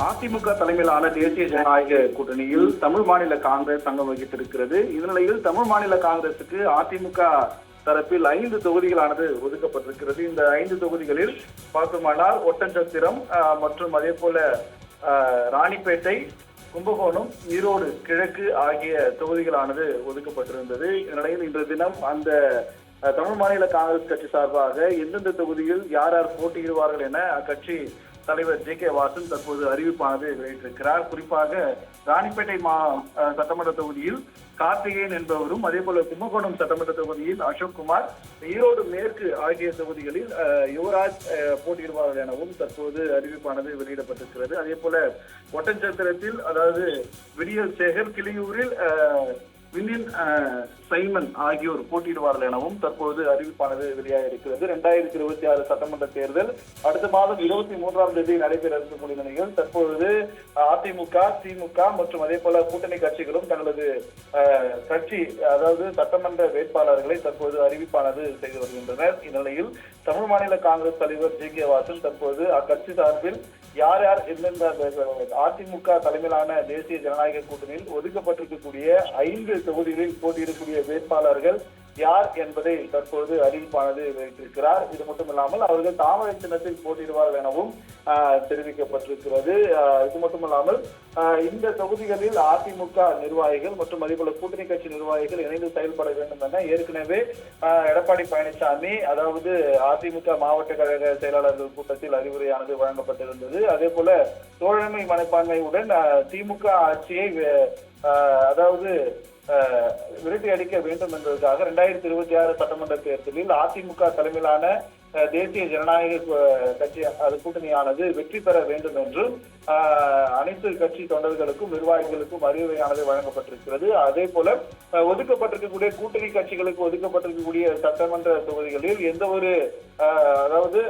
அதிமுக தலைமையிலான தேசிய ஜனநாயக கூட்டணியில் தமிழ் மாநில காங்கிரஸ் அங்கம் வகித்திருக்கிறது. இந்நிலையில் தமிழ் மாநில காங்கிரசுக்கு அதிமுக தரப்பில் 5 தொகுதிகளானது ஒதுக்கப்பட்டிருக்கிறது. இந்த 5 தொகுதிகளில் பார்த்தோமானால் ஒட்டன்சத்திரம் மற்றும் அதே போல ராணிப்பேட்டை, கும்பகோணம், ஈரோடு கிழக்கு ஆகிய தொகுதிகளானது ஒதுக்கப்பட்டிருந்தது. இந்நிலையில் இன்று தினம் அந்த தமிழ் மாநில காங்கிரஸ் கட்சி சார்பாக எந்தெந்த தொகுதியில் யார் யார் போட்டியிடுவார்கள் என அக்கட்சி தலைவர் ஜே.கே. வாசன் தற்போது அறிவிப்பானது வெளியிட்டிருக்கிறார். குறிப்பாக ராணிப்பேட்டை சட்டமன்ற தொகுதியில் கார்த்திகேயன் என்பவரும், அதே போல கும்பகோணம் சட்டமன்ற தொகுதியில் அசோக்குமார், ஈரோடு மேற்கு ஆகிய தொகுதிகளில் யுவராஜ் போட்டியிடுவார்கள் எனவும் தற்போது அறிவிப்பானது வெளியிடப்பட்டிருக்கிறது. அதே போல ஒட்டன்சத்திரத்தில் அதாவது விடியல் சேகர், கிளியூரில் வில்லியன் சைமன் ஆகியோர் போட்டியிடுவார்கள் எனவும் தற்போது அறிவிப்பானது வெளியாக இருக்கிறது. 2026 சட்டமன்ற தேர்தல் அடுத்த மாதம் 23ஆம் தேதி நடைபெற இருக்கக்கூடிய நிலையில் தற்பொழுது அதிமுக, திமுக மற்றும் அதே போல கூட்டணி கட்சிகளும் தங்களது கட்சி அதாவது சட்டமன்ற வேட்பாளர்களை தற்போது அறிவிப்பானது செய்து வருகின்றனர். இந்நிலையில் தமிழ் மாநில காங்கிரஸ் தலைவர் ஜே.கே. வாசன் தற்போது அக்கட்சி சார்பில் யார் யார் எந்தெந்த அதிமுக தலைமையிலான தேசிய ஜனநாயக கூட்டணியில் ஒதுக்கப்பட்டிருக்கக்கூடிய 5 தொகுதிகளில் போட்டியிடக்கூடிய வேட்பாளர்கள் யார் என்பதை தற்போது அறிவிப்பானது வெளியிட்டிருக்கிறார். இது மட்டுமில்லாமல் அவர்கள் தாமரை சின்னத்தில் போட்டியிடுவார்கள் எனவும் தெரிவிக்கப்பட்டிருக்கிறது. இது மட்டுமல்லாமல் இந்த தொகுதிகளில் அதிமுக நிர்வாகிகள் மற்றும் அதே போல கூட்டணி கட்சி நிர்வாகிகள் இணைந்து செயல்பட வேண்டும் என ஏற்கனவே எடப்பாடி பழனிசாமி அதாவது அதிமுக மாவட்ட கழக செயலாளர்கள் கூட்டத்தில் அறிவுரையானது வழங்கப்பட்டிருந்தது. அதே போல தோழமை மனப்பான்மையுடன் திமுக ஆட்சியை அதாவது விரட்டி அடிக்க வேண்டும் என்பதற்காக 2026 சட்டமன்ற தேர்தலில் அதிமுக தலைமையிலான தேசிய ஜனநாயக கட்சி கூட்டணியானது வெற்றி பெற வேண்டும் என்றும் அனைத்து கட்சி தொண்டர்களுக்கும் நிர்வாகிகளுக்கும் அறிவுரையானது வழங்கப்பட்டிருக்கிறது. அதே போல ஒதுக்கப்பட்டிருக்கக்கூடிய கூட்டணி கட்சிகளுக்கு ஒதுக்கப்பட்டிருக்கக்கூடிய சட்டமன்ற தொகுதிகளில் எந்த ஒரு அதாவது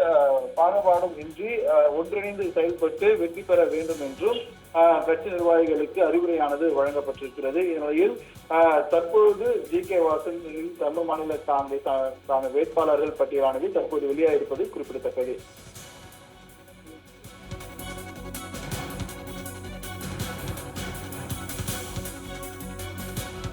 பாகுபாடும் இன்றி ஒன்றிணைந்து செயல்பட்டு வெற்றி பெற வேண்டும் என்றும் கட்சி நிர்வாகிகளுக்கு அறிவுரையானது வழங்கப்பட்டிருக்கிறது. இந்நிலையில் தற்போது ஜே.கே. வாசன் தமிழ் மாநில காங்கிரஸ் வேட்பாளர்கள் பட்டியலானது தற்போது வெளியாயிருப்பது குறிப்பிடத்தக்கது.